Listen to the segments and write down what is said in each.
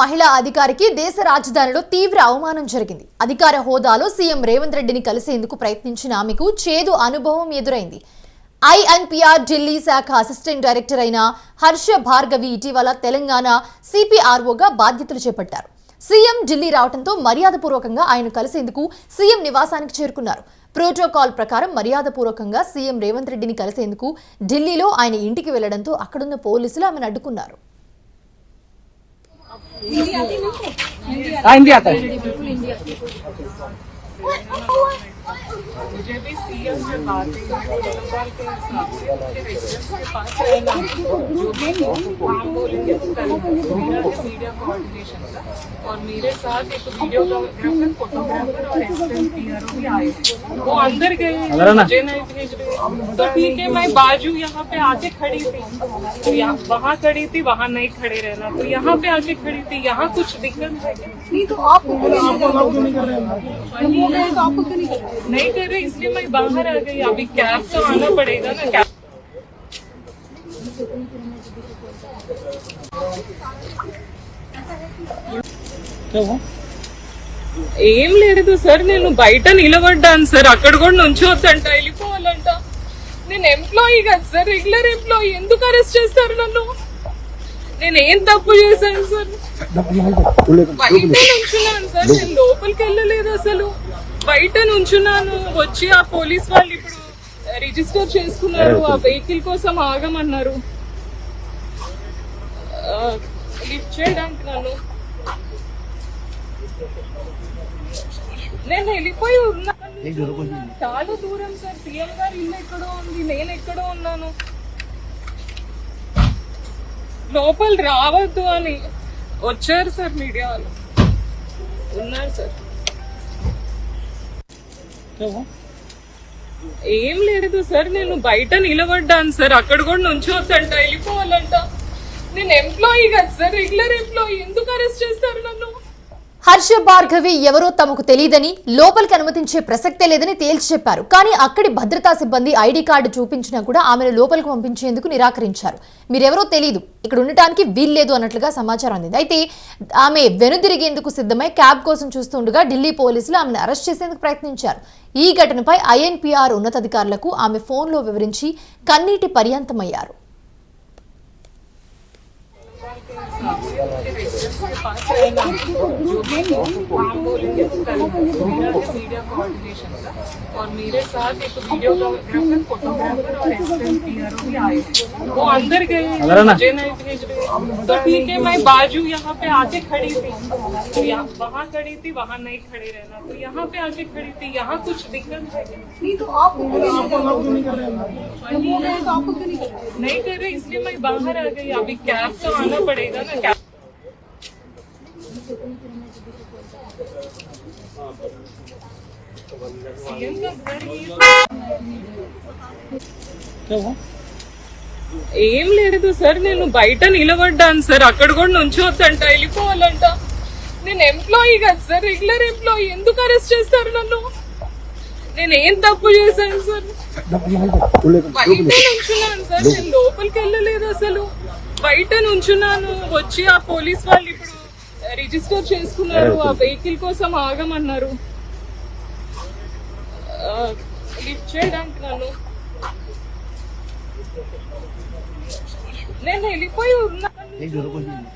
మహిళా అధికారికి దేశ రాజధానిలో తీవ్ర అవమానం జరిగింది. అధికార హోదాలో సీఎం రేవంత్ రెడ్డిని కలిసేందుకు ప్రయత్నించిన ఆమెకు చేదు అనుభవం ఎదురైంది. ఐఎన్పిఆర్ ఢిల్లీ శాఖ అసిస్టెంట్ డైరెక్టర్ అయిన హర్ష భార్గవి ఇటీవల తెలంగాణ సిపిఆర్ఓగా బాధ్యతలు చేపట్టారు. సీఎం ఢిల్లీ రావడంతో మర్యాదపూర్వకంగా ఆయన కలిసేందుకు సీఎం నివాసానికి చేరుకున్నారు. ప్రోటోకాల్ ప్రకారం మర్యాదపూర్వకంగా సీఎం రేవంత్ రెడ్డిని కలిసేందుకు ఢిల్లీలో ఆయన ఇంటికి వెళ్లడంతో అక్కడున్న పోలీసులు ఆమెను అడ్డుకున్నారు. हिंदी आता है। मुझे भी सीएम से बात के हिसाब से रेजिडेंस के पास रहना जो भी काम बोलेंगे मेरा मीडिया कोऑर्डिनेशन का और मेरे साथ एक वीडियोग्राफर फोटोग्राफर और असिस्टेंट पीआरओ भी आए हैं। वो अंदर गए, मुझे नहीं भेज रहे तो ठीक है, मैं बाजू यहाँ पे आके खड़ी थी तो यहाँ वहाँ खड़ी थी, वहाँ नहीं खड़े रहना, तो यहाँ पे आके खड़ी थी, यहाँ कुछ दिक्कत नहीं तो आप नहीं कर रहे नहीं कर रहे, इसलिए मैं बाहर आ गई। अभी कैब तो आना पड़ेगा ना। कैब ఏం లేదు సార్, నేను బయట నిలబడ్డాను సార్, అక్కడ కూడా నుంచోద్దంట, వెళ్ళిపోవాలంట. నేను ఎంప్లాయీ కదా సార్, రెగ్యులర్ ఎంప్లాయీ, ఎందుకు అరెస్ట్ చేస్తారు నన్ను? నేను ఏం తప్పు చేశాను సార్? బయట నుంచున్నాను సార్, నేను లోపలికి వెళ్ళలేదు, అసలు బయట నుంచున్నాను. వచ్చి ఆ పోలీస్ వాళ్ళు ఇప్పుడు రిజిస్టర్ చేసుకున్నారు, ఆ వెహికల్ కోసం ఆగమన్నారు లిఫ్ట్ చేయడానికి. నన్ను నేను వెళ్ళిపోయి ఉన్నాను, చాలా దూరం సార్. సీఎం గారు ఇల్లు ఎక్కడో ఉంది, నేను ఎక్కడో ఉన్నాను. లోపల రావద్దు అని వచ్చారు సార్, మీడియా వాళ్ళు ఉన్నారు సార్. ఏం లేదు సార్, నేను బయట నిలబడ్డాను సార్, అక్కడ కూడా నుంచోద్దంట, వెళ్ళిపోవాలంట. నేను ఎంప్లాయీ కదా సార్, రెగ్యులర్ ఎంప్లాయీ, ఎందుకు అరెస్ట్ చేస్తారు నన్ను? హర్ష భార్గవి ఎవరో తమకు తెలియదని, లోపలికి అనుమతించే ప్రసక్తే లేదని తేల్చి చెప్పారు. కానీ అక్కడి భద్రతా సిబ్బంది ఐడి కార్డు చూపించినా కూడా ఆమెను లోపలికి పంపించేందుకు నిరాకరించారు. మీరెవరో తెలియదు, ఇక్కడ ఉండటానికి వీల్లేదు అన్నట్లుగా సమాచారం అందింది. అయితే ఆమె వెనుదిరిగేందుకు సిద్ధమై క్యాబ్ కోసం చూస్తుండగా ఢిల్లీ పోలీసులు ఆమెను అరెస్ట్ చేసేందుకు ప్రయత్నించారు. ఈ ఘటనపై ఐఎన్పిఆర్ ఉన్నతాధికారులకు ఆమె ఫోన్లో వివరించి కన్నీటి పర్యంతమయ్యారు. के पास रहना जो भी काम बोलेंगे मेरा मीडिया कोऑर्डिनेशन का और मेरे साथ एक वीडियोग्राफर फोटोग्राफर और असिस्टेंट पीआरओ भी आए हैं। वो अंदर गए, मुझे नहीं भेज रहे तो ठीक है, मैं बाजू यहाँ पे आके खड़ी थी तो वहाँ खड़ी थी, वहाँ नहीं खड़े रहना, तो यहाँ पे आके खड़ी थी, यहाँ कुछ दिक्कत नहीं तो आप नहीं कर रहे, इसलिए मैं बाहर आ गई। अभी कैब तो आना पड़ेगा ना। कैब ఏం లేదు సార్, నేను బయట నిలబడ్డాను సార్, అక్కడ కూడా నుంచోద్దంట, వెళ్ళిపోవాలంట. నేను ఎంప్లాయీ కదా సార్, రెగ్యులర్ ఎంప్లాయీ, ఎందుకు అరెస్ట్ చేస్తారు నన్ను? నేను ఏం తప్పు చేశాను సార్? బయట నుంచున్నాను సార్, నేను లోపలికి వెళ్ళలేదు, అసలు బయట నుంచున్నాను. వచ్చి ఆ పోలీస్ వాళ్ళు ఇప్పుడు రిజిస్టర్ చేసుకున్నారు, ఆ వెహికల్ కోసం ఆగమన్నారు లిఫ్ట్ చేయడానికి. నన్ను నేను వెళ్ళిపోయి ఉన్నాను,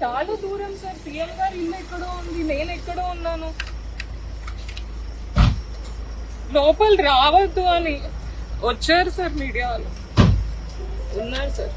చాలా దూరం సార్. సీఎం గారు ఇల్లు ఎక్కడో ఉంది, నేను ఎక్కడో ఉన్నాను. లోపల రావద్దు అని వచ్చారు సార్, మీడియా వాళ్ళు ఉన్నారు సార్.